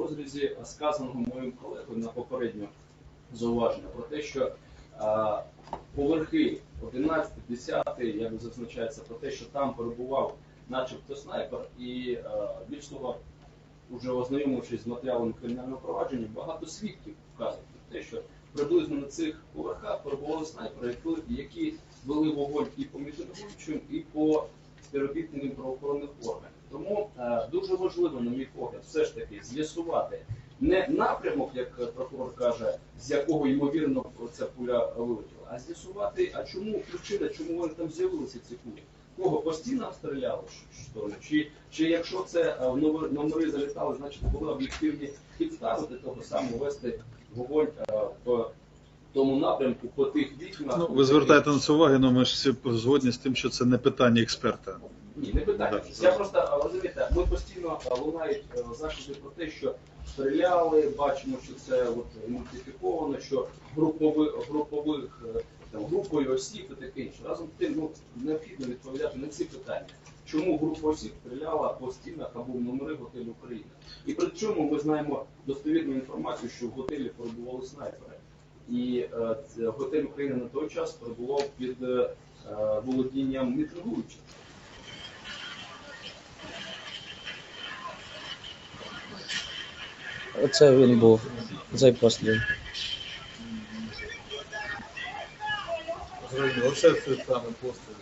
В розрізі сказаного моїм колегою на попереднє зауваження про те, що поверхи 11, 10, як зазначається, про те, що там перебував начебто снайпер, і більш того, вже ознайомившись з матеріалами кримінального провадження, багато свідків вказують про те, що приблизно на цих поверхах перебували снайпери, які вели вогонь і по мітингуючим, і по співробітникам правоохоронних органів. Тому дуже важливо, на мій погляд, все ж таки з'ясувати не напрямок, як прокурор каже, з якого, ймовірно, ця куля вилетіла, а з'ясувати, а чому причина, чому вони там з'явилися, ці кулі. Кого постійно обстріляли, чи якщо це в номери залітали, значить були об'єктивні підстави для того самого вести вогонь по тому напрямку, по тих вікнах. Ну, ви звертаєте на це увагу, але ми ж всі згодні з тим, що це не питання експерта. Ні, не питання. Я просто, розумієте, ми постійно лунають закиди про те, що стріляли, бачимо, що це ідентифіковано, що групою осіб і таке інше. Разом з тим, необхідно відповідати на ці питання. Чому група осіб стріляла по стінах або в номери готелю «Україна»? І при цьому ми знаємо достовірну інформацію, що в готелі перебували снайпери. І готель «Україна» на той час перебував під володінням мітингуючих. Оце він був, цей постріл. Оце це саме постріл.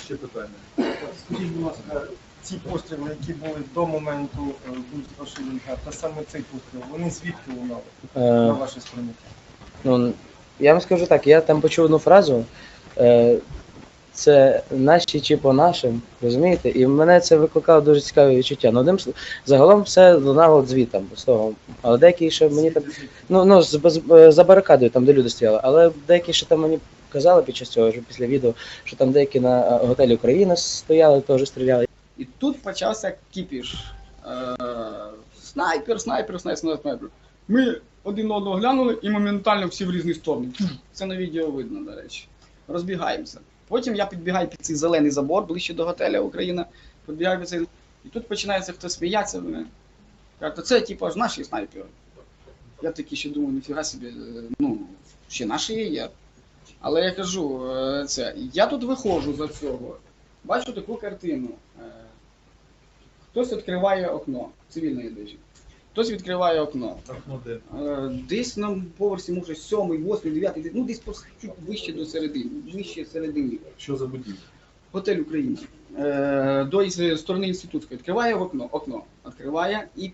Ще питання. Скажіть, будь ласка, ці постріли, які були до моменту вбивства Шевченка, та саме цей постріл, вони звідки лунали на ваше сприйняття? Ну, я вам скажу так, я там почув одну фразу, це наші чи по нашим, розумієте? І в мене це викликало дуже цікаве відчуття. Ну, загалом все лунало звітом, з того. Але деякі ще мені так, за барикадою, там де люди стояли, але деякі ще там мені казали під час цього, вже після відео, що там деякі на готелі «Україна» стояли, теж стріляли. І тут почався кіпіш. Снайпер. Ми один одного глянули і моментально всі в різні сторони. Це на відео видно, до речі. Розбігаємося. Потім я підбігаю під цей зелений забор, ближче до готеля «Україна». Підбігаю під цей... І тут починається хтось сміятися. Кажуть, це типу ж наші снайпери. Я такий ще думаю, ніфіга собі, ще наші є. Але я кажу, я тут виходжу за цього, бачу таку картину. Хтось відкриває окно, цивільної одежі. Хтось відкриває окно. Окно де? Десь на поверсі, може, 7-й, 8-й, 9-й, десь чуть вище до середини, вище середини. Що за будівля? Готель «Україна». До сторони інститутської. Відкриває окно. Відкриває і,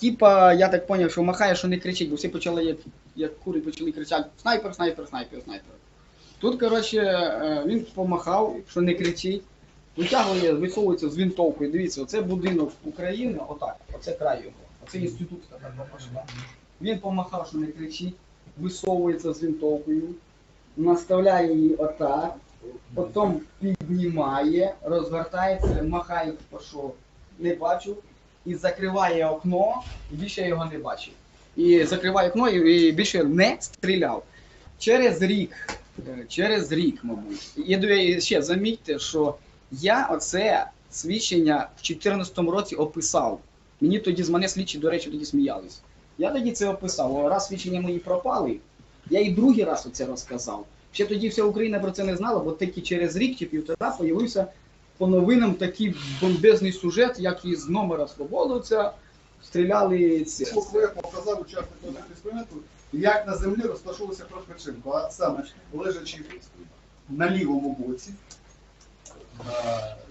типа, я так зрозумів, що махає, що не кричить, бо всі почали, як кури почали кричати «Снайпер». Тут, коротше, він помахав, що не кричить, висовується з винтовкою. Дивіться, оце будинок України, отак, оце край його, оце інститутська така пошла. Він помахав, що не кричить, висовується з винтовкою, наставляє її отак, потім піднімає, розвертається, махає, що не бачу, і закриває окно, і більше його не бачив. І закриває окно, і більше не стріляв. Через рік, мабуть. І ще замітьте, що я оце свідчення в 2014 році описав. Мені тоді з мене слідчі, до речі, тоді сміялись. Я тоді це описав. Раз свідчення мої пропали, я і другий раз оце розказав. Ще тоді вся Україна про це не знала, бо тільки через рік чи півтора з'явився по новинам такий бомбезний сюжет, як із номера Свободовця стріляли ці. Колег показав учасникам експерименту, як на землі розташовувався Прокопченко, а саме лежачи на лівому боці,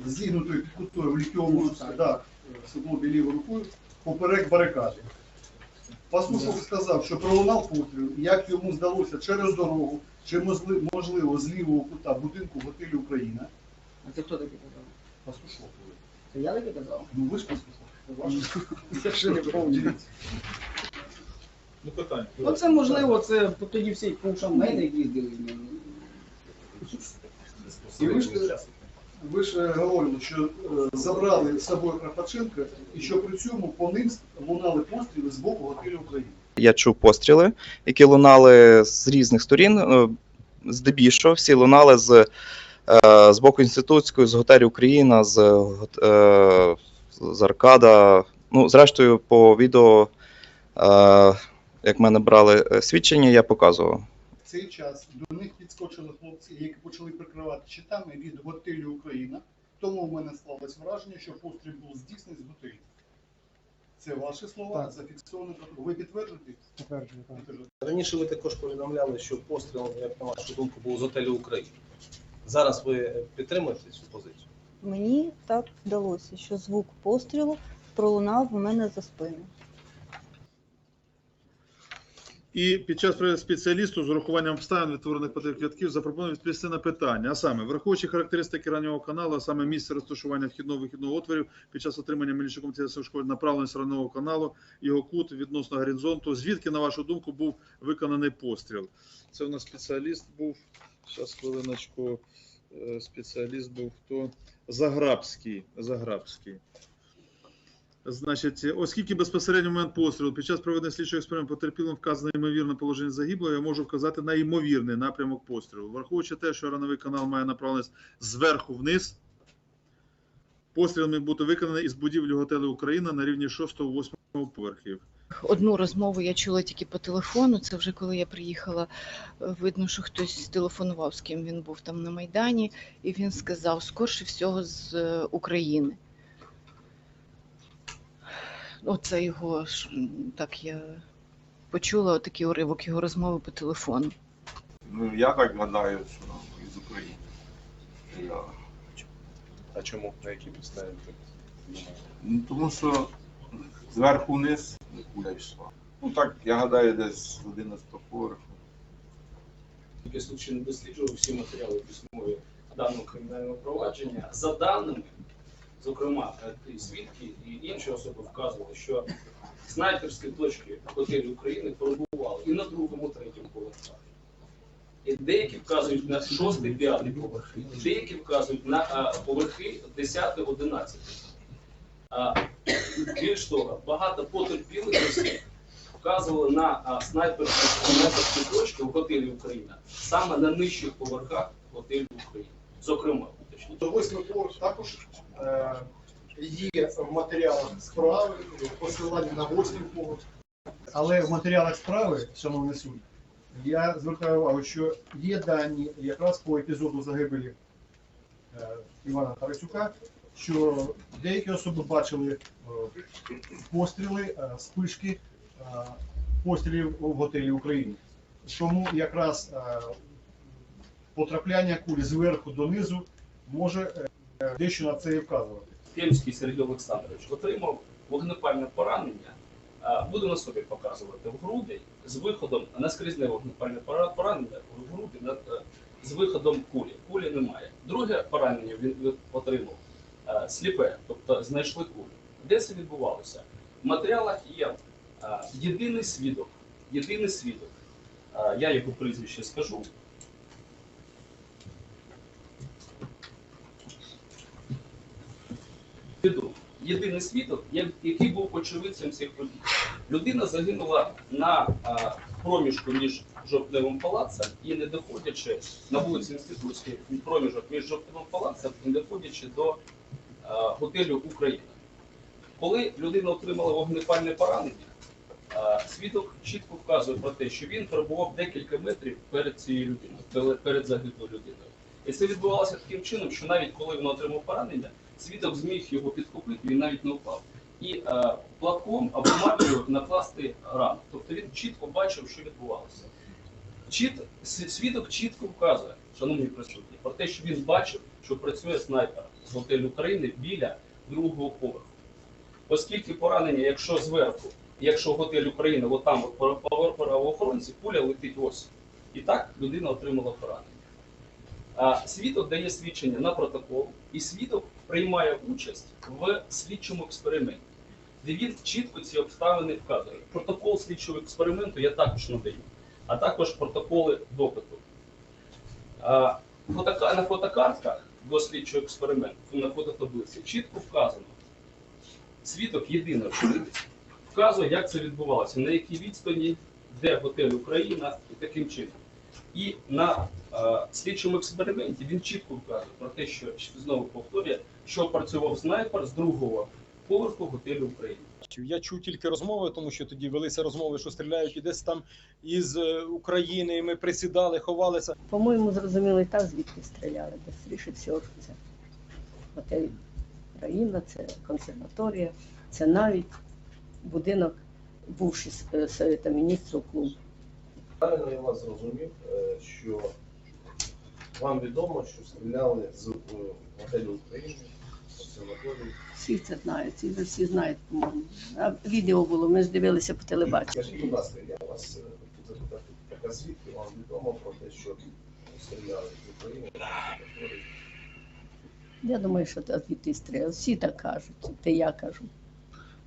зігнутою під кутою в ліктьовому суглобі лівою рукою, поперек барикади. Пастухов сказав, що пролунав постріл, як йому здалося через дорогу, чи можливо з лівого кута будинку готелю «Україна». А це хто таки казав? Пастушов. Це я таки казав? Ну ви ж Пастушов. Я ще не пам'ятаю. Ну, питання. Ну це можливо, це тоді всі по ушам мене їздили. І ви ж говорили, що забрали з собою Кропаченка, і що при цьому по ним лунали постріли з боку готелю «Україна». Я чув постріли, які лунали з різних сторін. Здебільшого всі лунали з боку інститутської, з готелю «Україна», з Аркада, Ну, зрештою, по відео, як в мене брали свідчення, я показував. В цей час до них підскочили хлопці, які почали прикривати щитами від готелю Україна. Тому в мене склалось враження, що постріл був здійснений з готелю. Це ваші слова, Так. зафіксовані. Ви підтверджуєте? Підтверджую, так. Підтверджуєте. Раніше ви також повідомляли, що постріл, як на вашу думку, був з готелю Україна. Зараз ви підтримуєте цю позицію? Мені так вдалося, що звук пострілу пролунав у мене за спиною. І під час приводу спеціалісту з урахуванням обставин відтворених квитків запропоную відповісти на питання. А саме, враховуючи характеристики раннього каналу, а саме місце розташування вхідного-вихідного отворів під час отримання мілічником цієї школи направленість раннього каналу, його кут відносно горизонту, звідки, на вашу думку, був виконаний постріл? Це у нас спеціаліст був, зараз хвилиночку, спеціаліст був хто? Заграбський. Значить, оскільки безпосередньо в момент пострілу під час проведення слідчого експерименту потерпілим вказано ймовірне положення загиблого, я можу вказати на ймовірний напрямок пострілу. Враховуючи те, що рановий канал має направленість зверху вниз, постріл міг бути виконаний із будівлі готелю Україна на рівні 6-8 поверхів. Одну розмову я чула тільки по телефону, це вже коли я приїхала, видно, що хтось телефонував, з ким він був там на Майдані, і він сказав, скорше всього з України. Оце його, так я почула, такий уривок його розмови по телефону. Ну, я так гадаю, що із України. А чому? На якій підставі ви думаєте? Ну, тому що зверху вниз куля йшла. Ну так, я гадаю, десь з 11 поверху. Тільки случай не досліджував всі матеріали письмові даного кримінального провадження. За даними, зокрема, і свідки і інші особи вказували, що снайперські точки готелю України перебували і на другому, третьому поверхах. І деякі вказують на 6-5 поверхи, деякі вказують на поверхи 10-11. Більш того, багато потерпілих осіб вказували на снайперські точки в готелі Україна саме на нижчих поверхах готелю України. Зокрема, точніше. 8-й поверх також є в матеріалах справи, посилання на 8-й поверх. Але в матеріалах справи, шановний суд, я звертаю увагу, що є дані якраз по епізоду загибелі Івана Тарасюка, що деякі особи бачили постріли, спишки пострілів в готелі України. Тому якраз потрапляння кулі зверху донизу може дещо на це і вказувати. Кемський Сергій Олександрович отримав вогнепальне поранення, буду на собі показувати, в груди з виходом, наскрізне вогнепальне поранення в груди з виходом кулі. Кулі немає. Друге поранення він отримав сліпе, тобто знайшли кулю. Де це відбувалося? В матеріалах є єдиний свідок, я його прізвище скажу. Єдиний свідок, який був очевидцем цих подій. Людина загинула на проміжку між Жовтневим палацем і не доходячи на вулиці Інститутській, проміжок між Жовтневим палацем і не доходячи до готелю Україна. Коли людина отримала вогнепальне поранення, свідок чітко вказує про те, що він перебував декілька метрів перед цією людиною, перед загиблою людиною. І це відбувалося таким чином, що навіть коли він отримав поранення, свідок зміг його підхопити, він навіть не впав. І платком або марлею накласти рану. Тобто він чітко бачив, що відбувалося. Свідок чітко вказує, шановні присутні, про те, що він бачив, що працює снайпер з готелю України біля другого поверху. Оскільки поранення, якщо зверху, якщо готель України, отам от правоохоронці, пуля летить ось. І так людина отримала поранення. Свідок дає свідчення на протокол, і свідок приймає участь в слідчому експерименті, де він чітко ці обставини вказує. Протокол слідчого експерименту я також надаю, а також протоколи допиту. На фотокартках до слідчого експерименту, на фототаблиці, чітко вказано. Свідок єдиний очевидець вказує, як це відбувалося, на якій відстані, де готель Україна і таким чином. І на слідчому експерименті він чітко вказує про те, що, знову повторює, що працював снайпер з другого поверху готелю України. Я чув тільки розмови, тому що тоді велися розмови, що стріляють і десь там із України, і ми присідали, ховалися. По-моєму, зрозуміло і так, звідки стріляли, бо скоріше всього, що це готель Україна, це консерваторія, це навіть будинок бувший Совєта міністрів клуб. Правильно я вас зрозумів, що вам відомо, що стріляли з готелю України, консерваторії. Всі це знають, ці вже всі знають, по-моєму. А відео було, ми ж дивилися по телебаченню. Скажіть, будь ласка, я вас хотів запитати, так, а звідки вам відомо про те, що стріляли з України, консерваторії? Я думаю, що звідти стріляли. Всі так кажуть, те я кажу.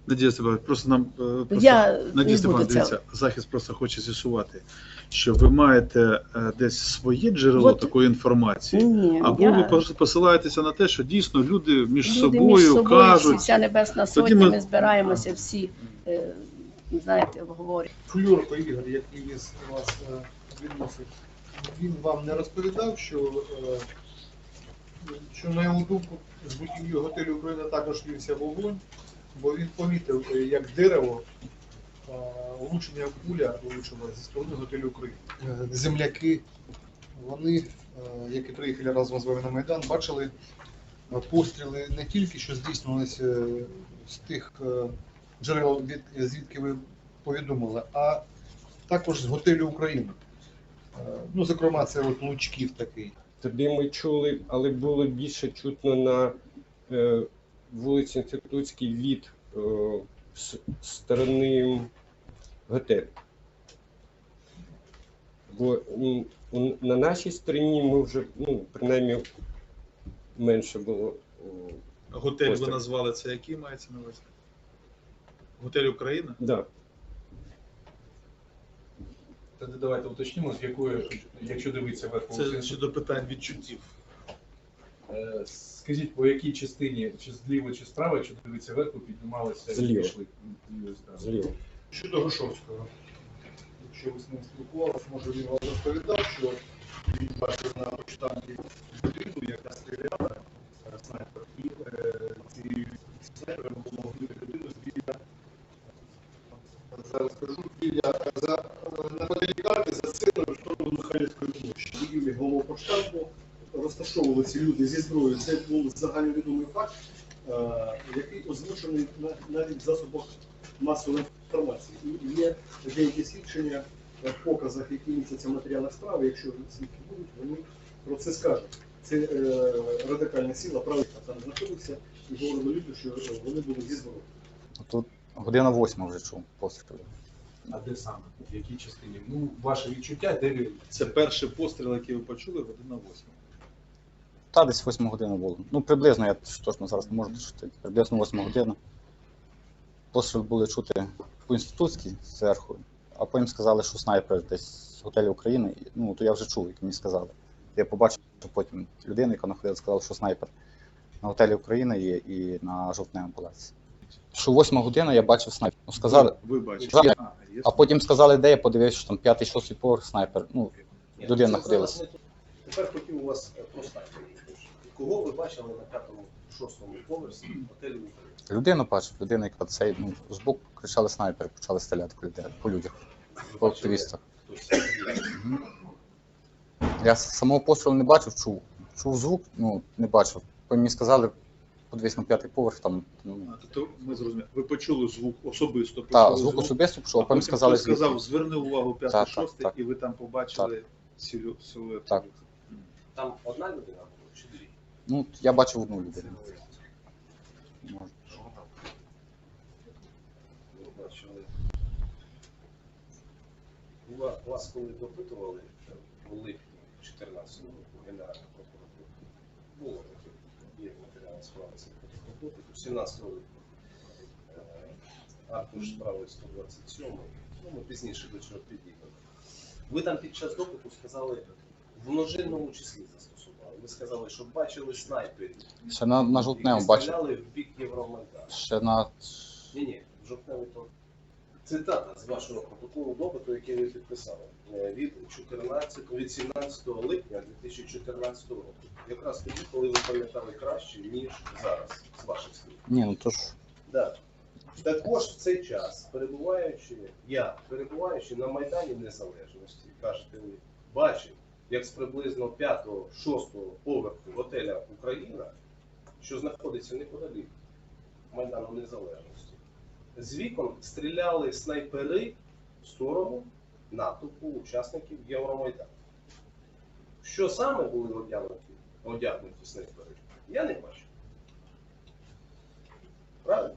Надія Степановна, просто нам Я не Надія буду Степановна, це. дивіться, захист просто хоче з'ясувати, що ви маєте десь своє джерело От- такої інформації, Ні, або я... ви посилаєтеся на те, що дійсно люди між Люди собою між собою, кажуть. вся Небесна Тоді Сотня, ми- ми збираємося всі, знаєте, обговорюємо. Флюрко Ігор, який із вас відносить, він вам не розповідав, що на його думку з будівлі готелю Україна також вівся вогонь, бо він помітив, як дерево влучення куля влучила зі сторони готелю України. Земляки, вони, які приїхали разом з вами на Майдан, бачили постріли не тільки, що здійснювалися з тих джерел, звідки ви повідомили, а також з готелю України. Ну, зокрема, це от Лучків такий. Тоді ми чули, але було більше чутно на вулиці Інститутській від сторони готелю. Бо на нашій стороні ми вже, принаймні, менше було. Готель ви пострілів. назвали, це який мається на увазі? Готель Україна? Так. Да. Тоді давайте уточнимо, з якої, якщо дивитися вверху. Це щодо питань відчуттів. Скажіть, по якій частині, чи зліва, чи справа, якщо дивитися вверху, піднімалися Зліва. і пішли? Зліва. Щодо Грушовського, якщо ви з ним спілкувалися, може він вам розповідав, що він бачив на почтамті будинку, яка стріляла снайпер, і ці снайпери могли людину біля, зараз скажу, неподалік карти за сценою в сторону Михайлівської площі. В будівлі головного почтамту розташовувалися люди зі зброєю. Це був загальновідомий факт, який озвучений навіть в засобах масової інформації. І є деякі свідчення в показах, які містяться в матеріалах справи, якщо свідки будуть, вони про це скажуть. Це радикальна сила, правильно там знаходився, і говорили люди, що вони були зі зброєю. Тут година 8 вже чув постріли. А де саме? В якій частині? Ну, ваше відчуття, де ви? Це перший постріл, який ви почули, година 8. Та десь 8 година було. Ну, приблизно, я точно зараз не можу чути. Приблизно 8 година. Постріл були чути по інститутській зверху, а потім сказали, що снайпер десь з готелю України. Ну, то я вже чув, як мені сказали. Я побачив, що потім людина, яка знаходила, сказала, що снайпер на готелі України є і на Жовтневому палаці. Що 8 година я бачив снайпер. Ну, сказали, Ви бачите. сказали, а потім сказали, де я подивився, що там 5-6 поверх снайпер. Ну, людина знаходилася. Тепер хотів у вас про снайперів. Кого ви бачили на 5-6 поверсі готелю України? Людину бачив, людина, яка цей, збоку кричали снайпери, почали стріляти по людях, по активістах. Мгм. Я самого пострілу не бачив, чув звук, не бачив. Потім мені сказали, подивись на 5-й поверх, там. Тобто ми зрозуміли, ви почули звук, особисто Так, почули звук особисто почув, а потім сказали хтось сказав, звідки. зверни увагу 5-6, Так. і ви там побачили силует. Так. Там одна людина була чи дві? Ну, я бачив одну людину. Може. Ви бачили. Вас коли допитували у липні 2014 року Генеральна прокуратура, було таке, є матеріал справи цих роботи, 17 липня. Аркуш справи 127, ми пізніше до цього підійдемо. Ви там під час допиту сказали, в множинному числі застосували. Ви сказали, що бачили снайперів. Ще на Жовтневому які бачив. стріляли в бік Євромайдану. Ще на. Ні, в жовтневий то. Цитата з вашого протоколу допиту, який ви підписали, від 17 липня 2014 року. Якраз тоді, коли ви пам'ятали краще, ніж зараз, з ваших слів. Ні, то ж Да. Також в цей час, перебуваючи на Майдані Незалежності, кажете ви, бачив, як з приблизно 5-6 поверху готеля «Україна», що знаходиться неподалік Майдану Незалежності, з вікон стріляли снайпери в сторону натовпу учасників Євромайдану. Що саме були одягнуті снайпери, я не бачу. Правильно?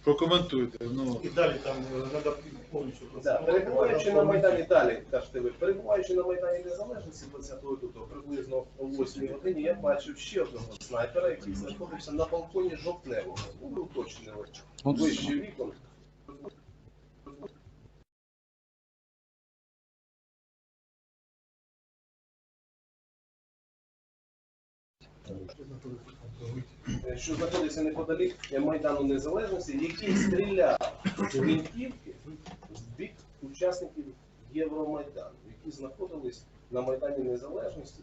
Прокоментуйте. Ну. І далі там треба повністю Перебуваючи на Майдані далі, кажете ви, перебуваючи на Майдані Незалежності 20 лютого, приблизно о 8 годині, я бачив ще одного снайпера, який знаходився на балконі Жовтневого. Ви уточнили вище вікон. Що знаходиться неподалік Майдану Незалежності, який стріляв з гвинтівки в бік учасників Євромайдану, які знаходились на Майдані Незалежності.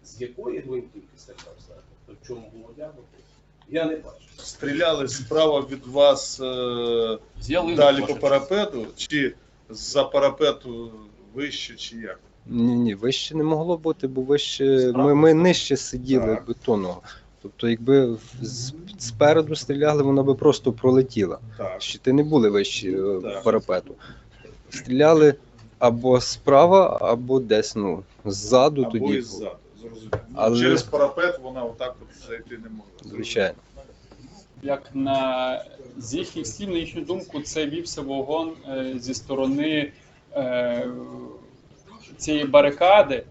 З якої гвинтівки стріляв снайпер? В чому було одягнутий? Я не бачу. Стріляли справа від вас далі по парапету, чи з-за парапету вище, чи як? Ні, вище не могло бути, бо вище ми нижче сиділи бетонного. Тобто, якби спереду стріляли, вона би просто пролетіла. Щити не були вищі парапету. Стріляли або справа, або десь, ну, ззаду або тоді. іззаду, зрозуміло. Але... Через парапет вона отак от зайти не може. Звичайно. Як з їхніх слів, на їхню думку, це вівся вогонь зі сторони цієї барикади.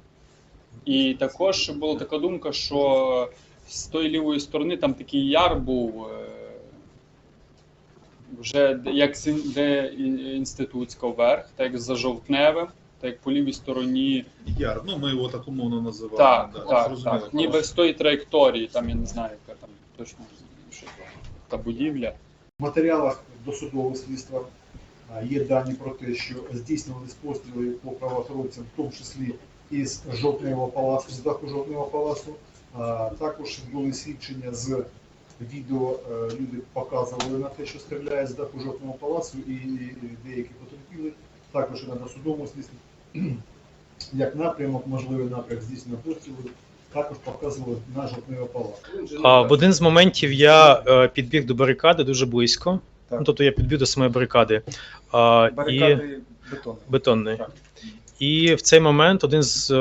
І також була така думка, що з тої лівої сторони там такий яр був, вже як де інститутська вверх, так як за Жовтневим, так як по лівій стороні. Яр, ну ми його так умовно називаємо. Так. Ніби з тої траєкторії, там я не знаю, яка там точно що та будівля. В матеріалах досудового слідства є дані про те, що здійснювались постріли по правоохоронцям, в тому числі із Жовтневого палацу, з даху Жовтневого палацу. Також були свідчення з відео, люди показували на те, що стріляє з даху Жовтневого палацу, і деякі потерпіли. Також і на досудовому слідстві, як напрямок, можливий напрямок здійснення пострілів, також показували на Жовтневий палац. В один з моментів я підбіг до барикади дуже близько. Ну, тобто я підбіг до самої барикади. Барикади бетонної. І в цей момент один з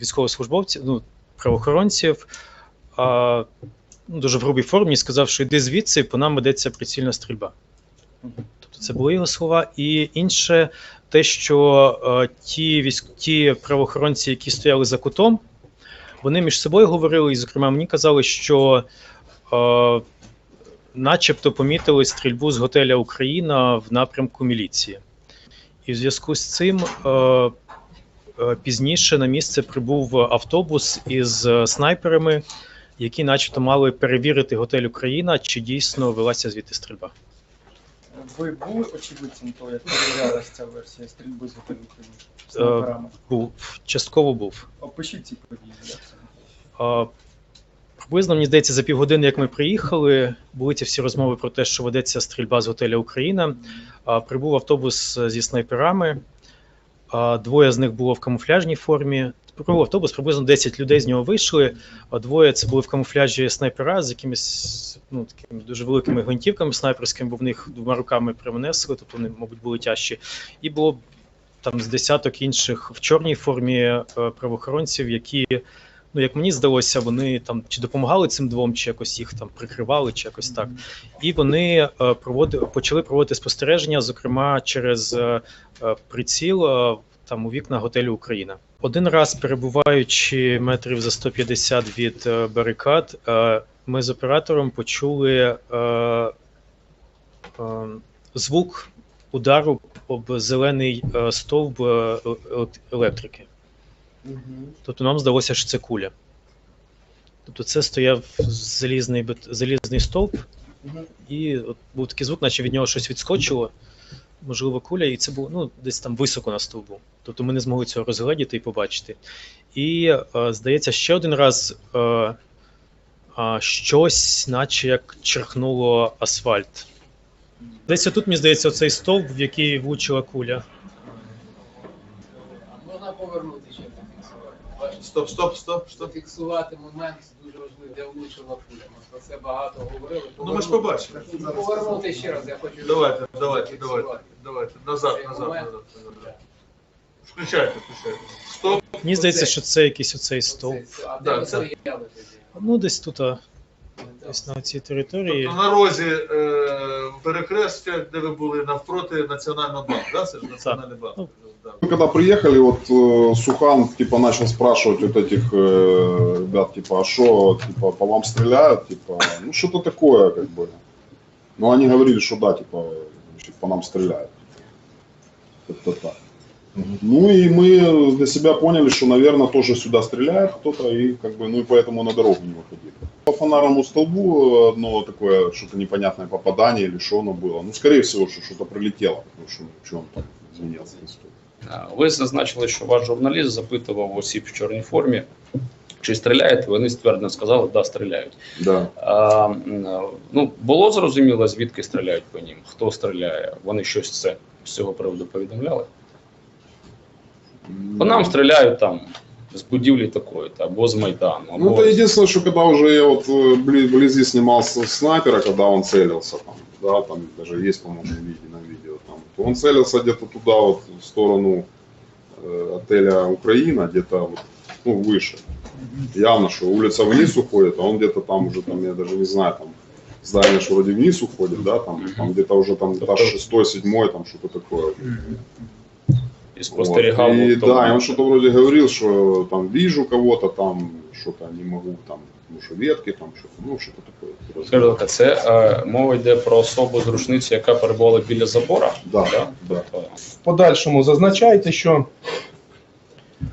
військовослужбовців, ну, правоохоронців, дуже в грубій формі сказав, що йди звідси, по нам ведеться прицільна стрільба. Тобто це були його слова. І інше те, що ті правоохоронці, які стояли за кутом, вони між собою говорили, і, зокрема, мені казали, що начебто помітили стрільбу з готеля «Україна» в напрямку міліції. І в зв'язку з цим пізніше на місце прибув автобус із снайперами, які начебто мали перевірити готель «Україна», чи дійсно велася звідти стрільба. Ви були очевидцем того, як перевірялася ця версія стрільби з готелю «Україна» снайперами? Був, частково був. Опишіть ці події. Приблизно, мені здається, за півгодини, як ми приїхали, були ці всі розмови про те, що ведеться стрільба з готеля «Україна». Прибув автобус зі снайперами, двоє з них було в камуфляжній формі. Прибув автобус, приблизно 10 людей з нього вийшли, а двоє це були в камуфляжі снайпера з якимись, ну, такими дуже великими гвинтівками снайперськими, бо в них двома руками прямо несли, тобто вони, мабуть, були тяжчі. І було там з десяток інших в чорній формі правоохоронців, які, ну, як мені здалося, вони там чи допомагали цим двом, чи якось їх там прикривали, чи якось так. І вони почали проводити спостереження, зокрема, через приціл там у вікна готелю «Україна». Один раз, перебуваючи метрів за 150 від барикад, ми з оператором почули звук удару об зелений стовп електрики. Тобто нам здалося, що це куля. Тобто це стояв залізний стовп, і от був такий звук, наче від нього щось відскочило, можливо, куля, і це було, ну, десь там високо на стовбу. Тобто ми не змогли цього розгледіти і побачити. І, здається, ще один раз щось, наче як черкнуло асфальт. Десь тут, мені здається, оцей стовп, в який влучила куля. Можна повернути ще зафіксувати. Стоп. Фіксувати момент дуже важливий, де влучила куля. Ми про це багато говорили. Ну ми ж побачили. Повернути ще раз, я хочу. Давайте. Назад. Включайте. Стоп. Мені здається, що це якийсь оцей стовп. А де ви стояли тоді? Ну, десь тут, десь на цій території. Тобто на розі перехрестя, де ви були навпроти Національного банку, да? Це ж Національний банк. Мы когда приехали, вот Сухан типа начал спрашивать вот этих ребят, типа, а что, типа, по вам стреляют, типа, ну что-то такое, как бы. Но они говорили, что да, типа, значит, по нам стреляют. Как-то так. Ну и мы для себя поняли, что, наверное, тоже сюда стреляет кто-то, и как бы, ну и поэтому на дорогу не выходили. По фонарному столбу одно такое, что-то непонятное попадание или что оно было. Ну, скорее всего, что что-то прилетело, потому что он там звенел. Ви зазначили, що ваш журналіст запитував осіб в чорній формі, чи стріляють, вони ствердно сказали, да, стріляють. Да. Ну, було зрозуміло, звідки стріляють по ним, хто стріляє, вони щось з цього приводу повідомляли? По нам стріляють там з будівлі такої, або з Майдану. Або... Ну, это единственное, что когда уже я вот вблизи снимал снайпера, когда он целился там, да, там даже есть, по-моему, на видео, там, то он целился где-то туда, вот, в сторону отеля Украина, где-то вот, ну, выше. Явно, что улица вниз уходит, а он где-то там уже, там, я даже не знаю, там, здание ж вроде вниз уходит, да, там где-то уже там этаж 6-7, там что-то такое. И спостерегал. Вот. И, да, и он что-то вроде говорил, что там вижу кого-то, там что-то не могу, там, ну, что ветки, там что-то, ну, что-то такое. Скажіть, це мова йде про особу з рушниці, яка перебувала біля забора? Да. В подальшому зазначайте, що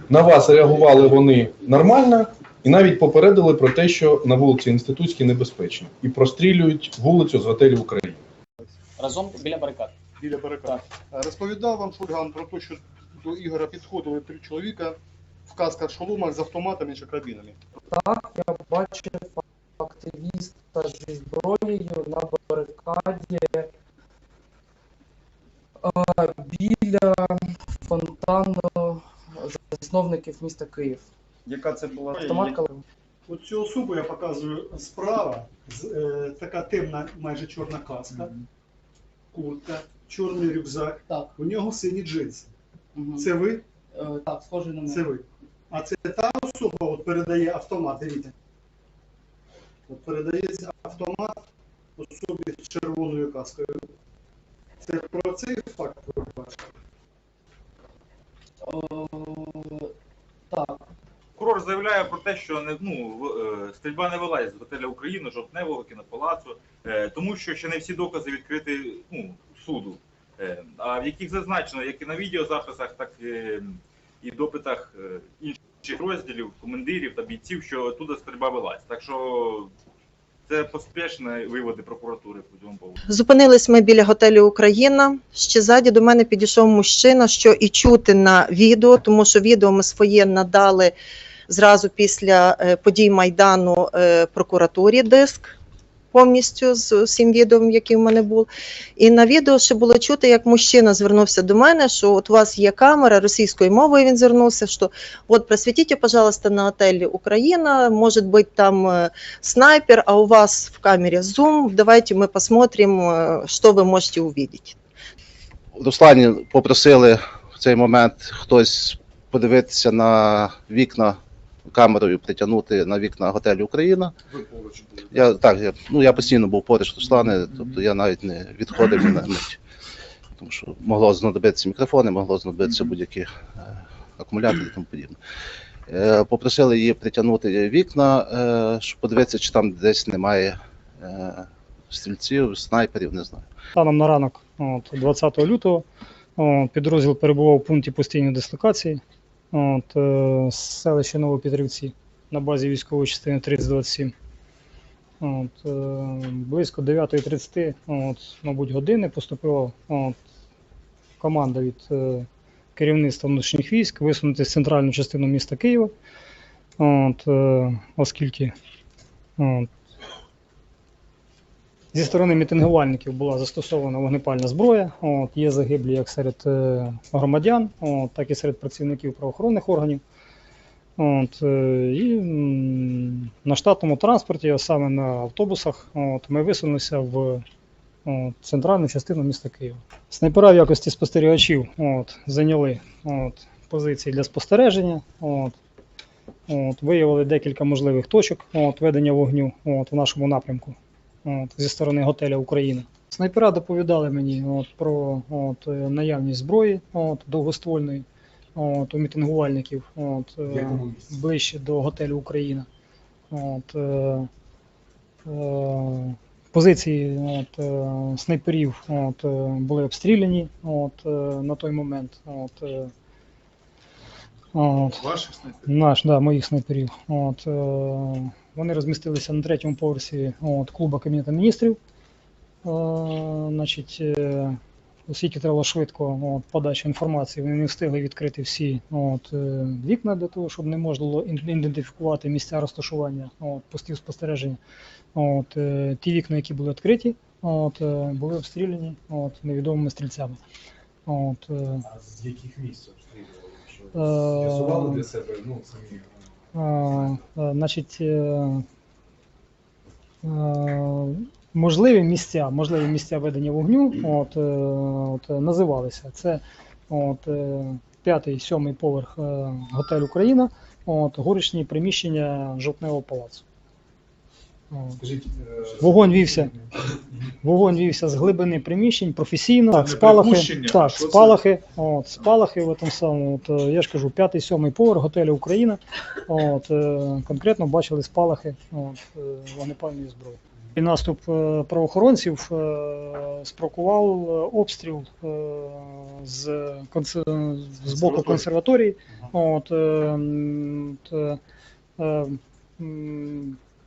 на вас реагували вони нормально і навіть попередили про те, що на вулиці Інститутській небезпечно. І прострілюють вулицю з готелю України. Разом біля барикад. Біля барикад. Розповідав вам Шульган про те, що до Ігоря підходили 3 чоловіка в касках, шоломах з автоматами чи карабінами. Так, я бачив активіста зі зброєю на барикаді біля фонтану засновників міста Київ. Яка це була? Автоматка. Оцю особу я показую справа, така темна, майже чорна каска, куртка, чорний рюкзак, у нього сині джинси. Це ви? Так, схожий на мене. Це ви. А це та особа от передає автомат, дивіться. От передається автомат особі з червоною каскою. Це про цей факт ви бачите? Так. Прокурор заявляє про те, що стрільба не велась з готеля Україна, Жовтневого, кінопалацу, тому що ще не всі докази відкриті суду. А в яких зазначено, як і на відеозаписах, так і допитах інших розділів, командирів та бійців, що туди стрільба велась. Так що це поспішні виводи прокуратури по цьому поводу. Зупинились ми біля готелю Україна. Ще ззаді до мене підійшов мужчина, що і чути на відео, тому що відео ми своє надали зразу після подій Майдану прокуратурі, диск повністю з усім відео, який в мене був. І на відео ще було чути, як мужчина звернувся до мене, що от у вас є камера, російською мовою він звернувся, що от просвітіть, пожалуйста, на отелі Україна, може бути там снайпер, а у вас в камері зум, давайте ми посмотрим, що ви можете увидеть. Руслані попросили в цей момент хтось подивитися на вікна, камерою притягнути на вікна готелю Україна. Я постійно був поруч Руслани, тобто я навіть не відходив ні на мить. Тому що могло знадобитися мікрофони, могло знадобитися будь-які акумулятори і тому подібне. Попросили її притягнути вікна, щоб подивитися, чи там десь немає стрільців, снайперів, не знаю. Станом на ранок 20 лютого підрозділ перебував у пункті постійної дислокації селище Новопетрівці на базі військової частини 3027. Близько 9:30, мабуть, години поступила команда від керівництва внутрішніх військ висунути з центральну частину міста Києва, оскільки От. Зі сторони мітингувальників була застосована вогнепальна зброя. От. Є загиблі як серед громадян, от, так і серед працівників правоохоронних органів. От, і на штатному транспорті, а саме на автобусах, от, ми висунулися в центральну частину міста Києва. Снайпера в якості спостерігачів зайняли позиції для спостереження, виявили декілька можливих точок ведення вогню в нашому напрямку зі сторони готеля «Україна». Снайпера доповідали мені про наявність зброї довгоствольної у мітингувальників ближче до готелю «Україна». Позиції снайперів були обстріляні на той момент. Ваших снайперів? Моїх снайперів. Вони розмістилися на 3-му поверсі клубу Кабінету міністрів. Оскільки треба швидко подача інформації, вони не встигли відкрити всі вікна для того, щоб не можна було ідентифікувати місця розташування постів спостереження. Ті вікна, які були відкриті, були обстріляні невідомими стрільцями. А з яких місць обстрілювали? З'ясували для себе самі? Можливі місця ведення вогню називалися. Це 5-7 поверх готель «Україна», горішні приміщення Жовтневого палацу. Скажіть, Вогонь вівся з глибини приміщень, професійно, спалахи в тому самому. Я ж кажу, 5-7 поверх готелю «Україна», конкретно бачили спалахи вогнепальної зброї. І наступ правоохоронців спровокував обстріл з боку консерваторії.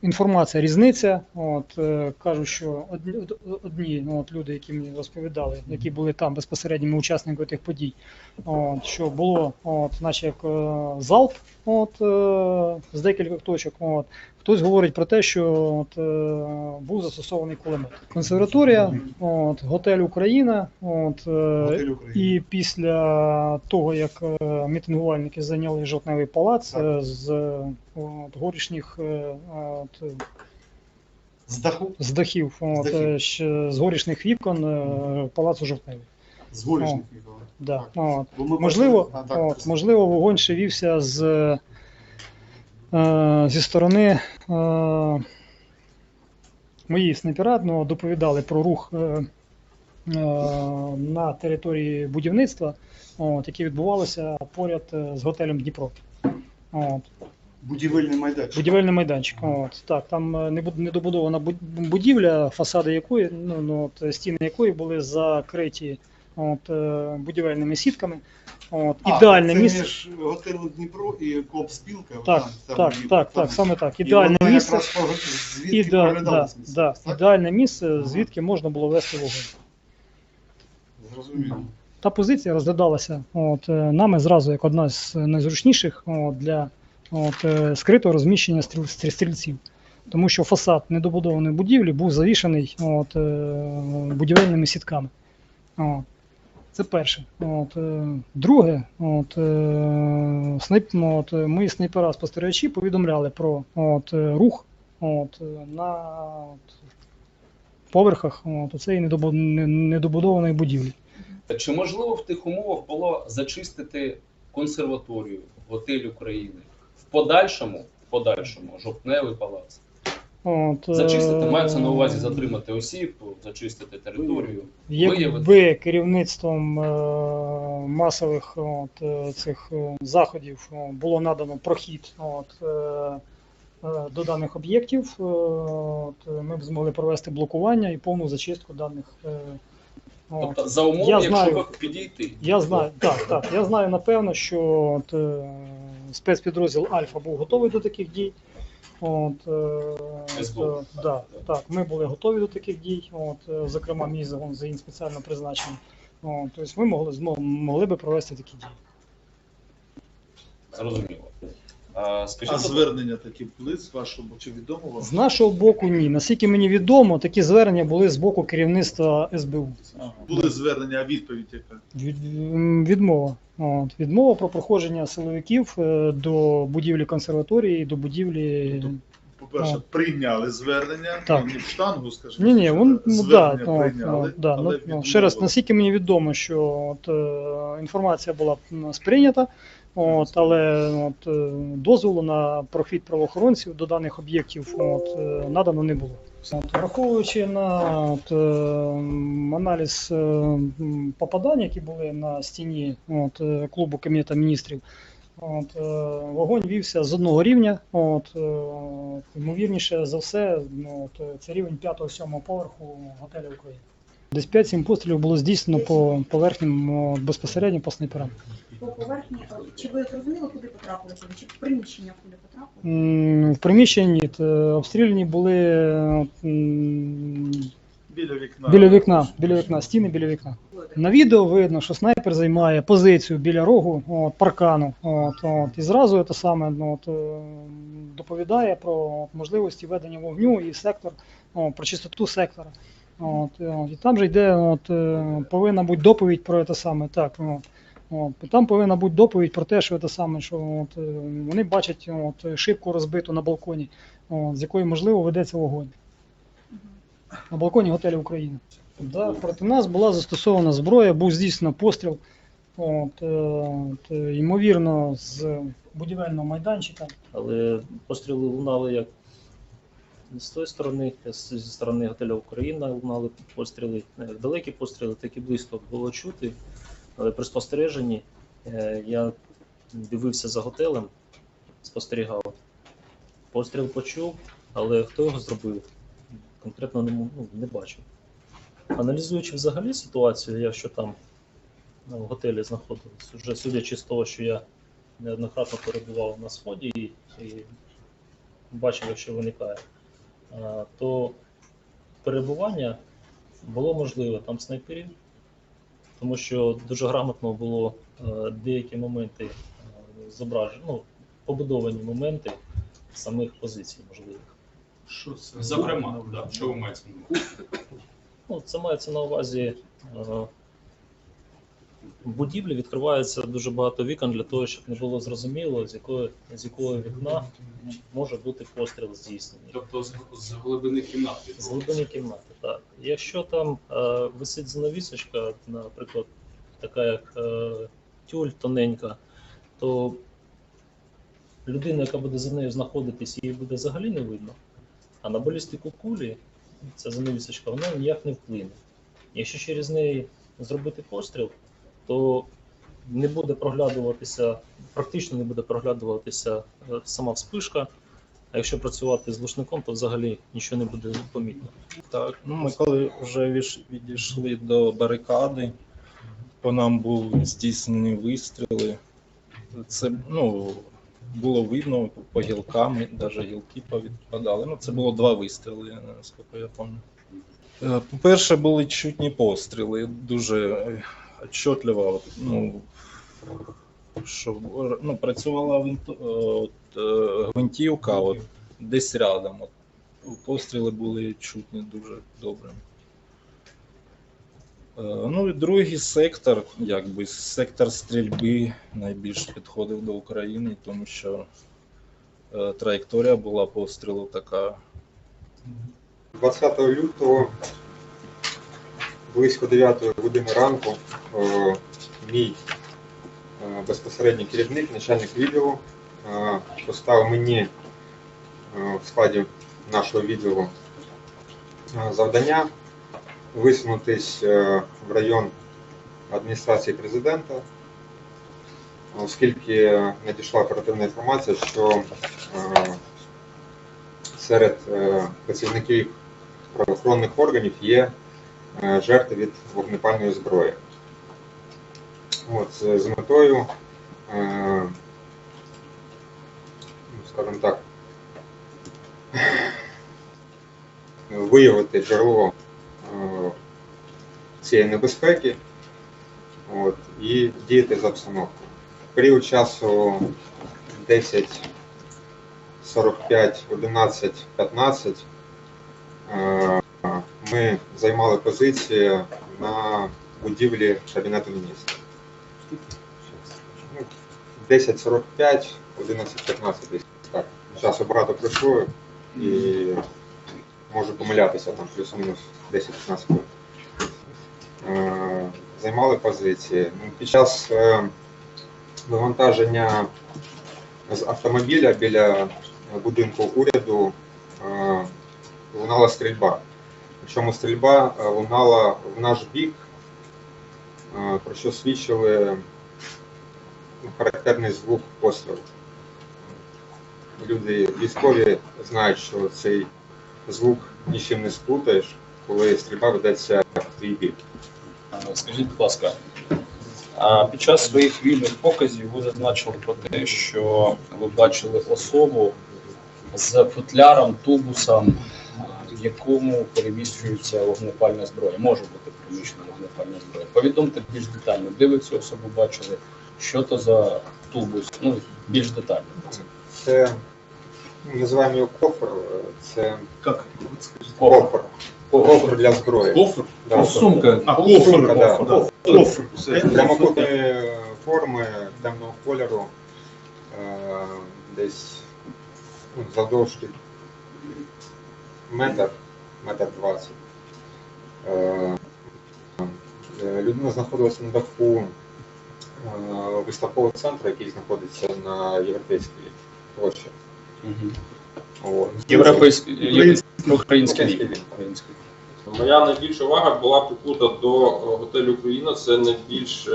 Інформація різниця. Кажуть, що одні люди, які мені розповідали, які були там безпосередніми учасниками тих подій, що було наче як залп з декількох точок. Хтось говорить про те, що був застосований кулемет. Консерваторія, готель «Україна», і після того, як мітингувальники зайняли Жовтневий палац, з горішніх з дахів, з горішніх вікон палацу Жовтневий. З горішніх вікон? Да. Можливо, вогонь ще вівся зі сторони мої снайпера доповідали про рух на території будівництва, яке відбувалося поряд з готелем «Дніпро». Будівельний майданчик. Будівельний майданчик. Так, там недобудована будівля, фасади якої, стіни якої були закриті будівельними сітками. Ідеальне місце між готелем «Дніпро» і Коопспілка. Так, саме так. Ідеальне місце. Ідеальне місце, звідки можна було вести вогонь. Зрозуміло. Та позиція розглядалася нами зразу як одна з найзручніших для скритого розміщення стрільців. Тому що фасад недобудованої будівлі був завішаний будівельними сітками. Це перше. Друге, мої снайпера-спостерігачі повідомляли про рух на поверхах цієї недобудованої будівлі. Чи можливо в тих умовах було зачистити консерваторію, готель «України»? В подальшому Жовтневий палац? Зачистити, мається на увазі затримати осіб, зачистити територію, якби керівництвом масових цих заходів було надано прохід до даних об'єктів, ми б змогли провести блокування і повну зачистку даних. Тобто за умови, якщо підійти? Я знаю, так. Я знаю напевно, що спецпідрозділ «Альфа» був готовий до таких дій. Ми були готові до таких дій, зокрема мій загін спеціально призначений. Тобто ми могли би провести такі дії. Зрозуміло. Скажіть, А звернення такі були з вашого боку, чи відомо вам? З нашого боку ні. Наскільки мені відомо, такі звернення були з боку керівництва СБУ. Були звернення, а відповідь яка? Відмова. Відмова про проходження силовиків до будівлі консерваторії, до будівлі. По-перше, прийняли звернення, Так. ну, не в штангу, скажімо, Ні, звернення прийняли, але ще раз, наскільки мені відомо, що інформація була сприйнята, але дозволу на прохід правоохоронців до даних об'єктів надано не було. Враховуючи на аналіз попадань, які були на стіні клубу Кабінету міністрів, вогонь вівся з одного рівня, ймовірніше за все, це рівень 5-7 поверху готелю України. Десь 5-7 пострілів було здійснено по поверхням безпосередньо по снайперам. По поверхні, чи ви зрозуміли, куди потрапили? Чи в приміщення куди потрапили? В приміщенні обстріляні були біля вікна, стіни біля вікна. На відео видно, що снайпер займає позицію біля рогу паркану, і зразу це саме доповідає про можливості ведення вогню і сектор, про чистоту сектора. І там же йде, повинна бути доповідь про це саме. Так, там повинна бути доповідь про те, що це саме, що вони бачать шибку розбиту на балконі, з якої можливо ведеться вогонь. На балконі готелю України. Проти нас була застосована зброя, був здійснено постріл, ймовірно, з будівельного майданчика. Але постріли лунали як з тої сторони, зі сторони готелю Україна лунали постріли, як далекі постріли, так і близько було чути. Але при спостереженні я дивився за готелем, спостерігав. Постріл почув, але хто його зробив, конкретно не бачив. Аналізуючи взагалі ситуацію, якщо там в готелі знаходились, вже судячи з того, що я неоднократно перебував на сході і бачив, що виникає, то перебування було можливе там снайперів, тому що дуже грамотно було деякі моменти зображені, побудовані моменти самих позицій можливих. Що це? Зокрема, що ви маєте на увазі? Це мається на увазі, в будівлі відкривається дуже багато вікон для того, щоб не було зрозуміло, з якого вікна може бути постріл здійснений. Тобто з глибини кімнати? З глибини кімнати, так. Якщо там висить занавісочка, наприклад, така як тюль тоненька, то людина, яка буде за нею знаходитись, її буде взагалі не видно. А на балістику кулі ця занавісочка, вона ніяк не вплине. Якщо через неї зробити постріл, то не буде проглядуватися, практично не буде проглядуватися сама вспишка, а якщо працювати з глушником, то взагалі нічого не буде помітно. Так, ми коли вже відійшли до барикади, по нам були здійснені вистріли. Це, було видно по гілкам, навіть гілки повідпадали. Це було 2 вистріли, наскільки я пам'ятаю. По-перше, були чутні постріли, дуже отчетливо, що працювала гвинтівка десь рядом. Постріли були чутні дуже добре. І другий сектор, сектор стрільби найбільш підходив до України, тому що траєкторія була пострілу така. 20 лютого, близько 9 години ранку, мій безпосередній керівник, начальник відділу, поставив мені в складі нашого відділу завдання висунутись в район адміністрації президента, оскільки надійшла оперативна інформація, що серед працівників правоохоронних органів є жертви від вогнепальної зброї. З метою, скажімо так, виявити джерело цієї небезпеки і діяти за обстановкою. В період часу 10 10:45, 11:15 ми займали позиції на будівлі Кабінету міністрів. 10:45, 11:15 десь так. Часу багато пройшло і можу помилятися, там плюс-мінус 10-15 хвилин. Займали позиції. Під час вивантаження з автомобіля біля будинку уряду лунала стрільба. Причому стрільба лунала в наш бік, про що свідчили характерний звук пострілу. Люди військові знають, що цей звук нічим не сплутаєш, коли стрільба ведеться в твій бік. Скажіть, будь ласка, під час своїх вільних показів ви зазначили про те, що ви бачили особу з футляром, тубусом, в якому переміщується вогнепальна зброя. Може бути переміщена вогнепальна зброя. Повідомте більш детально, де ви цю особу бачили, що то за тубус, ну, більш детально. Це, називаємо його кофр, це кофр. Кофр для зброї. Кофр? Да. Сумка. Сумка, да. Кофр. Прямокутної форми, темного кольору, десь завдовжки метр 20. Людина знаходилася на даху виставкового центру, який знаходиться на Європейській площі. Український рік. Моя найбільша увага була прикута до готелю Україна. Це найбільш,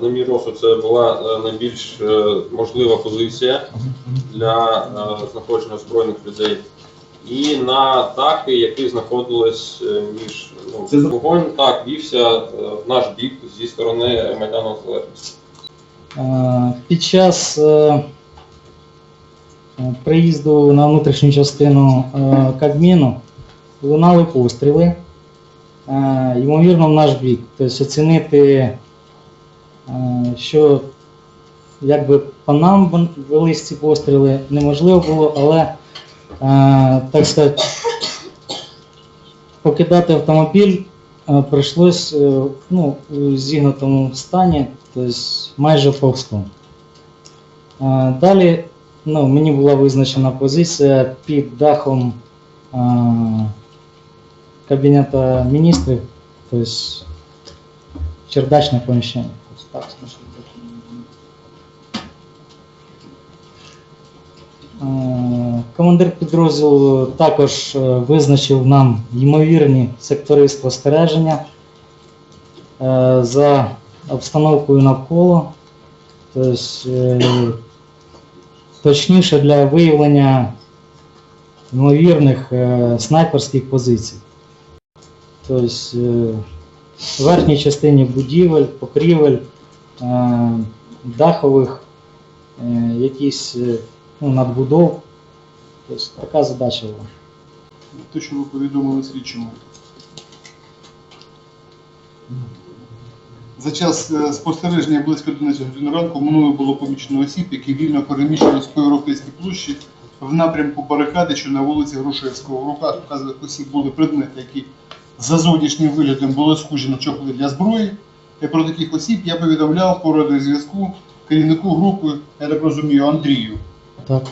на мій розсуд, це була найбільш можлива позиція для знаходження озброєних людей. І на дахи, які знаходились між вогонь, так, вівся в наш бік зі сторони Майдану Незалежності. Під час приїзду на внутрішню частину Кабміну лунали постріли, ймовірно, в наш бік. Тобто оцінити, що якби по нам велись ці постріли, неможливо було, але, так сказати, покидати автомобіль прийшлось в зігнутому стані, тобто майже повзком. Далі мені була визначена позиція під дахом Кабінету міністрів, тобто чердачне поміщення. Командир підрозділу також визначив нам ймовірні сектори спостереження за обстановкою навколо, тобто точніше для виявлення ймовірних снайперських позицій. Тобто в верхній частині будівель, покрівель, дахових, якісь надбудов. Тобто така задача була. Те, що ви повідомили слідчому. За час спостереження близько 11 годин ранку мною було помічено осіб, які вільно переміщувалися по Європейській площі в напрямку барикади, що на вулиці Грушевського. В руках вказаних осіб були предмети, які за зовнішнім виглядом були схожі на чохли для зброї. І про таких осіб я повідомляв по радіозв'язку керівнику групи, я так розумію, Андрію. Так.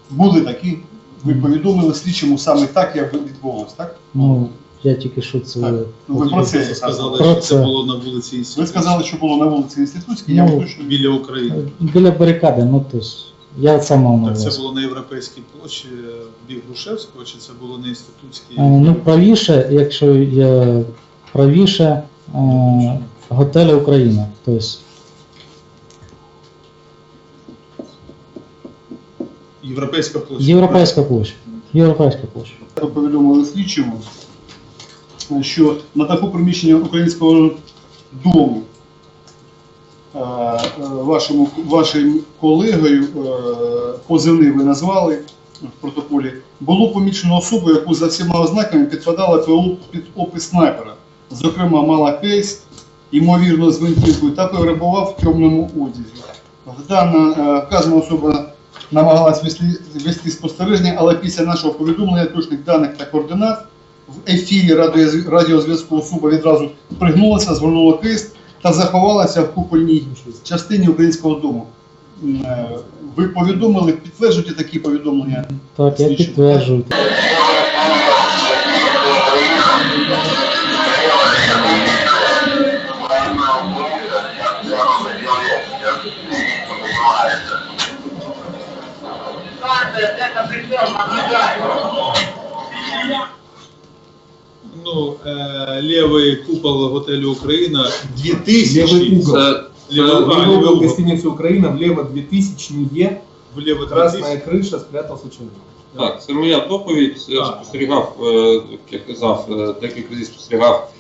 Були такі, ви повідомили слідчому саме так, як відбулося, так? Я тільки що це... Так. Ви про це сказали, про що це. це було на вулиці Інститутській. Ви сказали, що було на вулиці Інститутській, я вам точно... Біля України. Біля барикади, тобто, я сам мав на увазі. Так це було на Європейській площі, бік Грушевського, чи це було на Інститутській? Правіше, якщо я правіше, готель Україна, тобто. Європейська площа. Європейська площа. Європейська площа. Повідомили слідчому, що на таку приміщення Українського дому вашим колегою, позивний ви назвали в протоколі, було помічено особу, яку за всіма ознаками підпадала під опис снайпера. Зокрема, мала кейс, ймовірно, з гвинтівкою, та перебував в темному одязі. Вказана особа намагалась вести спостереження, але після нашого повідомлення точних даних та координат в ефірі радіозв'язку особа відразу пригнулася, згорнула хист та заховалася в купольній частині Українського дому. Ви повідомили, підтверджуєте такі повідомлення? Так, я підтверджую. Ну, левый купол готеля Украина 2000. Левый угол. Левый угол угол. гостиницы Украина, влево 2000-е, Влево красная крыша, спрятался человек. Так, це моя доповідь. Я спостерігав, як я казав, декілька разів спостерігав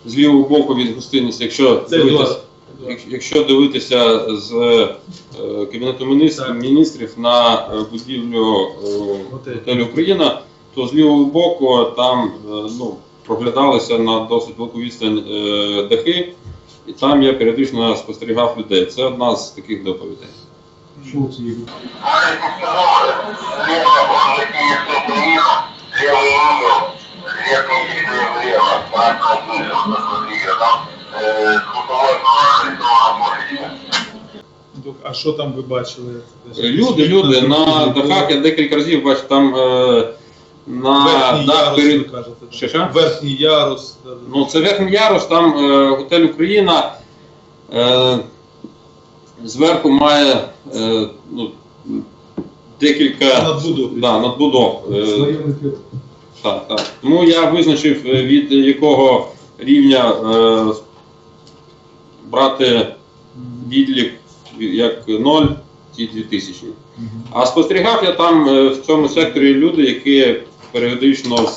з лівого боку від гостиниці. Якщо дивитися з Кабінету міністрів на будівлю готелю Україна, то з лівого боку там проглядалися на досить велику відстань дахи, і там я періодично спостерігав людей. Це одна з таких доповідей. Що це є? А що там ви бачили? Люди на дахах, я декілька разів бачив, там на верхній дах ярус, перед... ви кажете. Що? Верхній ярус. Ну, це верхній ярус, там готель Україна зверху має декілька надбудов. Так. Тому я визначив, від якого рівня брати відлік як 0, ті 2000. А спостерігав я там в цьому секторі люди, які періодично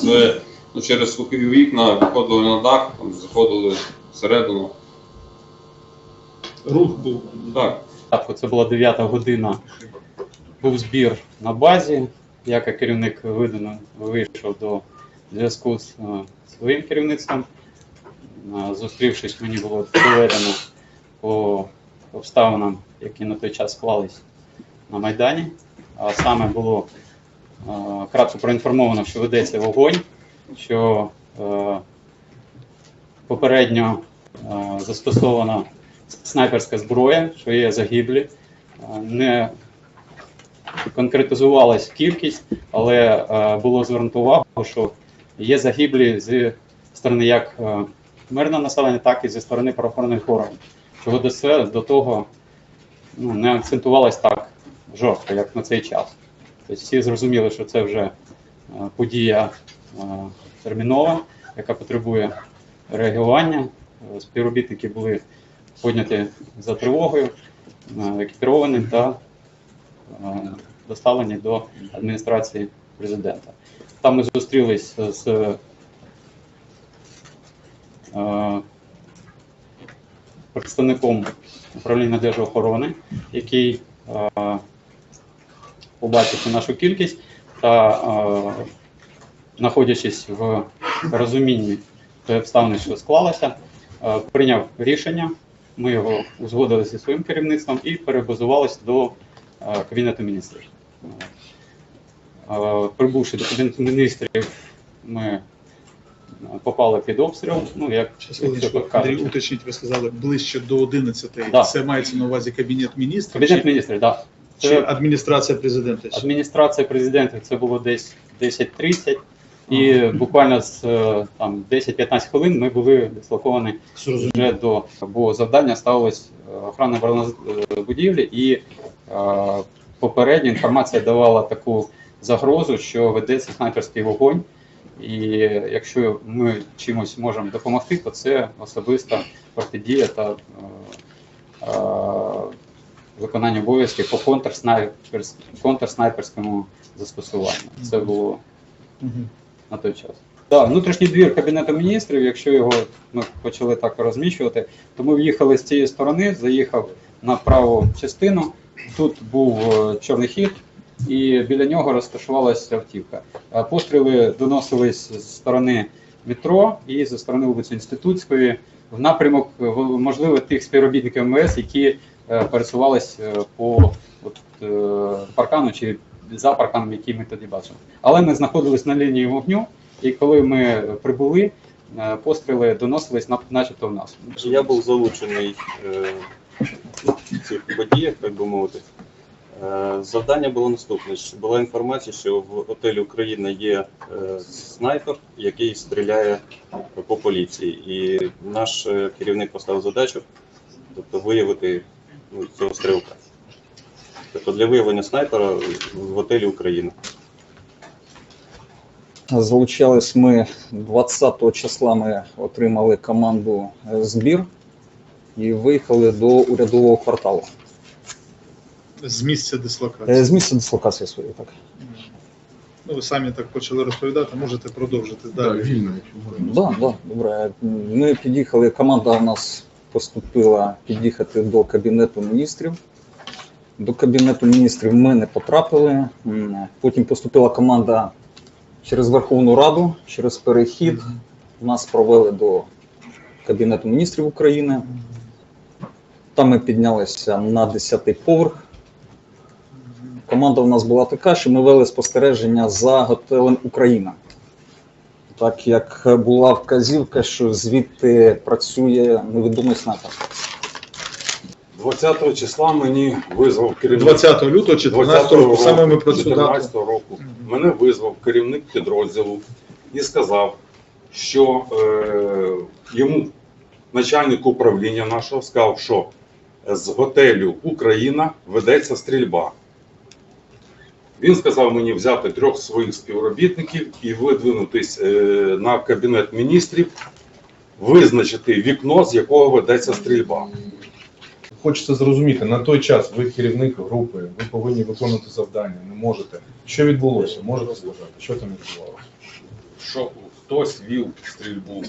через слухові вікна виходили на дах, там, заходили всередину. Рух був. Так. Це була 9 година, був збір на базі. Я як керівник вийшов до зв'язку з своїм керівництвом. Зустрівшись, мені було доведено по обставинам, які на той час склались на Майдані. А саме було кратко проінформовано, що ведеться вогонь, що попередньо застосована снайперська зброя, що є загиблі. Не конкретизувалась кількість, але було звернуто увагу, що є загиблі зі сторони як мирного населення, так і зі сторони правоохоронних органів. Чого до того не акцентувалось так жорстко, як на цей час. Тобто всі зрозуміли, що це вже подія термінова, яка потребує реагування. Співробітники були підняті за тривогою, екіпіровані та доставлені до адміністрації президента. Там ми зустрілись з представником управління Держохорони, який, побачивши нашу кількість та знаходячись в розумінні обставин, що склалося, прийняв рішення. Ми його узгодили зі своїм керівництвом і перебазувалися до Кабінету міністрів. Прибувши до Кабінету міністрів, ми попали під обстріл. Андрій, уточніть, ви сказали, ближче до 11-ї. Да. Це мається на увазі Кабінет міністрів? Кабінет міністрів, так. Чи адміністрація президента? Адміністрація президента, це було десь 10:30. І буквально з 10-15 хвилин ми були дислоковані вже бо завдання ставилось охорона оборонної будівлі, і попередня інформація давала таку загрозу, що ведеться снайперський вогонь, і якщо ми чимось можемо допомогти, то це особиста протидія та виконання обов'язків по контрснайперському застосуванню. Це було на той час. Так, внутрішній двір Кабінету міністрів, якщо його ми почали так розміщувати, то ми в'їхали з цієї сторони, заїхав на праву частину, тут був чорний хід, і біля нього розташувалася автівка. Постріли доносились з сторони метро і зі сторони вулиці Інститутської в напрямок, можливо, тих співробітників МВС, які пересувалися по паркану чи за парканом, який ми тоді бачили. Але ми знаходились на лінії вогню, і коли ми прибули, постріли доносились начебто в нас. Я був залучений в цих подіях, так би мовити. Завдання було наступне. Була інформація, що в готелі Україна є снайпер, який стріляє по поліції. І наш керівник поставив задачу, тобто виявити цього стрілка. Тобто для виявлення снайпера в готелі Україна. Залучались ми 20 числа, ми отримали команду збір і виїхали до урядового кварталу. З місця дислокації? З місця дислокації своєї, так. Ну, ви самі так почали розповідати, можете продовжити далі. Так, вільно, да, добре. Ми під'їхали, команда у нас поступила під'їхати до Кабінету міністрів. До Кабінету міністрів ми не потрапили. Потім поступила команда через Верховну Раду, через перехід. Нас провели до Кабінету міністрів України. Там ми піднялися на 10-й поверх. Команда у нас була така, що ми вели спостереження за готелем Україна. Так як була вказівка, що звідти працює невідомий снайпер. 20 числа мені визвав керівник. 20 лютого чи 12 року, саме ми про цю дату. 14 року. Мене визвав керівник підрозділу і сказав, що йому начальник управління нашого сказав, що з готелю Україна ведеться стрільба. Він сказав мені взяти 3 своїх співробітників і видвинутись на Кабінет міністрів, визначити вікно, з якого ведеться стрільба. Хочеться зрозуміти, на той час ви керівник групи, ви повинні виконувати завдання, не можете. Що відбулося? Можете сказати? Що там відбувалося? Що хтось вів стрільбу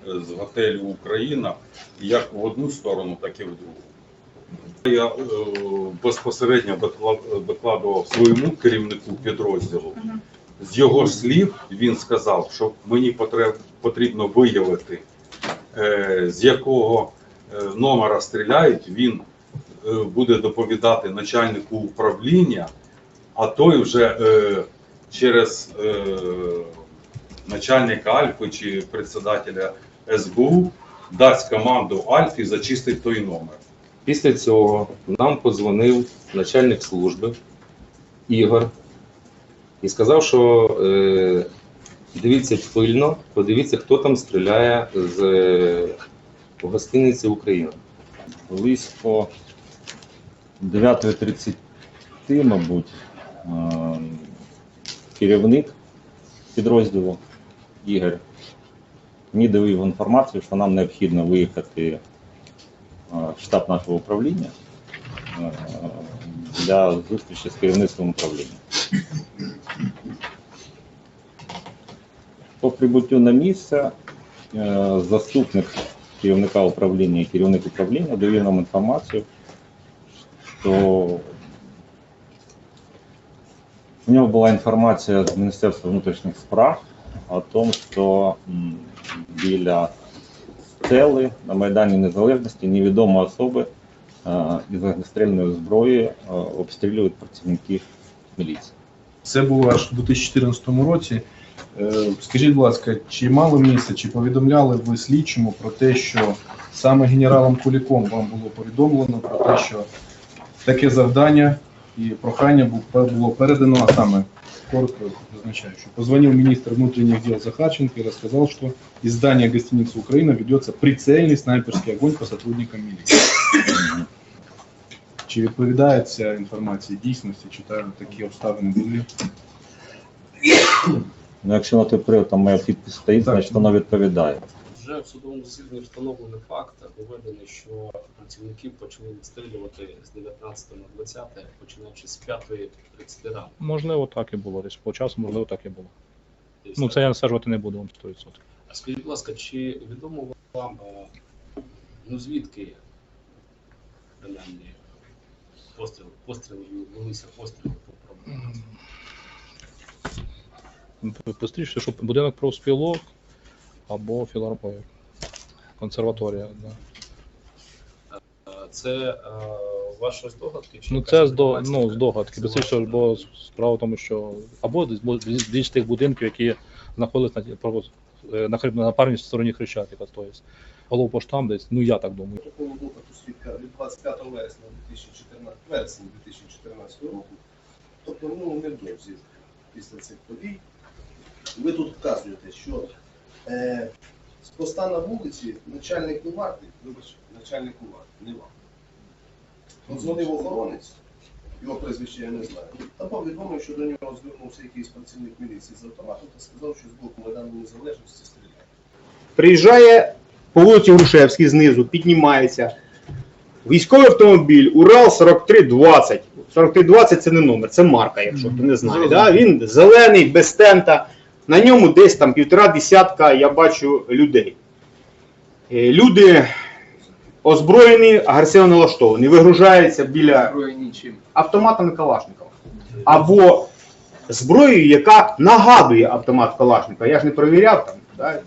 з готелю Україна як в одну сторону, так і в другу. Я безпосередньо докладував своєму керівнику підрозділу. З його слів він сказав, що мені потрібно виявити, з якого номера стріляють, він буде доповідати начальнику управління, а той вже через начальника Альфи чи председателя СБУ дасть команду Альфі зачистити той номер. Після цього нам подзвонив начальник служби Ігор і сказав, що дивіться пильно, подивіться, хто там стріляє з гостиниці Україна. Близько 9:30, мабуть, керівник підрозділу Ігор мені дав інформацію, що нам необхідно виїхати в штаб нашого управління для зустрічі з керівництвом управління. По прибуттю на місце заступник керівника управління і керівник управління довів нам інформацію, що у нього була інформація з Міністерства внутрішніх справ о том, що біля стели на Майдані Незалежності невідомі особи із огнестрільної зброї обстрілюють працівників міліції. Це було аж у 2014 році. Скажіть, будь ласка, чи мало місце, чи повідомляли ви слідчому про те, що саме генералом Куліком вам було повідомлено про те, що таке завдання і прохання було передано, а саме, коротко зазначаю, что позвонил министр внутренних дел Захарченко и рассказал, что из здания гостиницы «Украина» ведется прицельный снайперский огонь по сотрудникам милиции. Чи відповідає ця інформація дійсності? Читаю, такі обставини були. Ну, якщо на той привод там моя підпис стоїть, значить воно відповідає. Вже в судовому засіданні встановлений факт, доведений, що працівників почали відстрілювати з 19 на 20, починаючи з 5:30 ранку. Можливо, так і було. Десь по часу, можливо, так і було. Ну, це я стверджувати не буду вам 100%. А скажіть, будь ласка, чи відомо вам, ну звідки, принаймні, велися постріли по проблемах? Постріше, що будинок профспілок або філармонія. Консерваторія, да. Це ваші здогадки? Чи Ну якась це інформація? здогадки. Безпечно, бо справа в тому, що або з тих будинків, які знаходились на парній стороні Хрещатика, тобто головпоштам десь, ну я так думаю. Такого допиту свідка від 25 вересня 2014 року, тобто невдовзі після цих подій, ви тут вказуєте, що з поста на вулиці начальник варти, не вам. Дзвонив охоронець, його прізвище я не знаю, та повідомив, що до нього звернувся якийсь працівник міліції з автоматом та сказав, що з боку Майдану Незалежності стріляє. Приїжджає по вулиці Грушевській знизу, піднімається військовий автомобіль Урал 4320. 4320 це не номер, це марка, якщо хто не знає. Да? Він зелений, без тента, на ньому десь там 1,5 десятка, я бачу, людей. Люди озброєні, агресивно налаштовані, вигружаються біля автоматами Калашникова. Або зброєю, яка нагадує автомат Калашникова. Я ж не перевіряв там. Да?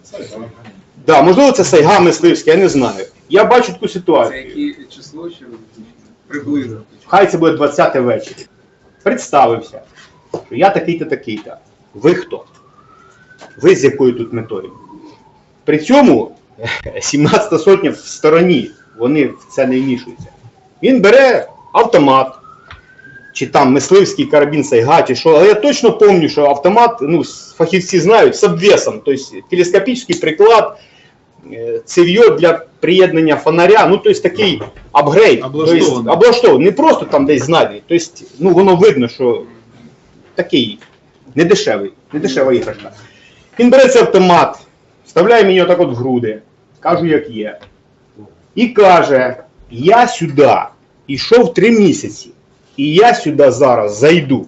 Да, можливо, це Сайга мисливський, я не знаю. Я бачу таку ситуацію. Це яке число, що приблизно? Хай це буде 20 ввечері. Представився, що я такий-то, такий-то. Ви хто? Ви з якою тут метою? При цьому 17-та сотня в стороні, вони в це не вмішуються. Він бере автомат, чи там мисливський карабін Сайга, чи що, але я точно пам'ятаю, що автомат, фахівці знають, з обвесом, тобто телескопічний приклад, цев'йо для приєднання фонаря, тобто такий апгрейд, облаштований, не просто там десь знайдений, тобто, воно видно, що такий недешева іграшка. Він бере цей автомат, вставляє мені отак от в груди, кажу, як є, і каже, я сюди йшов 3 місяці, і я сюди зараз зайду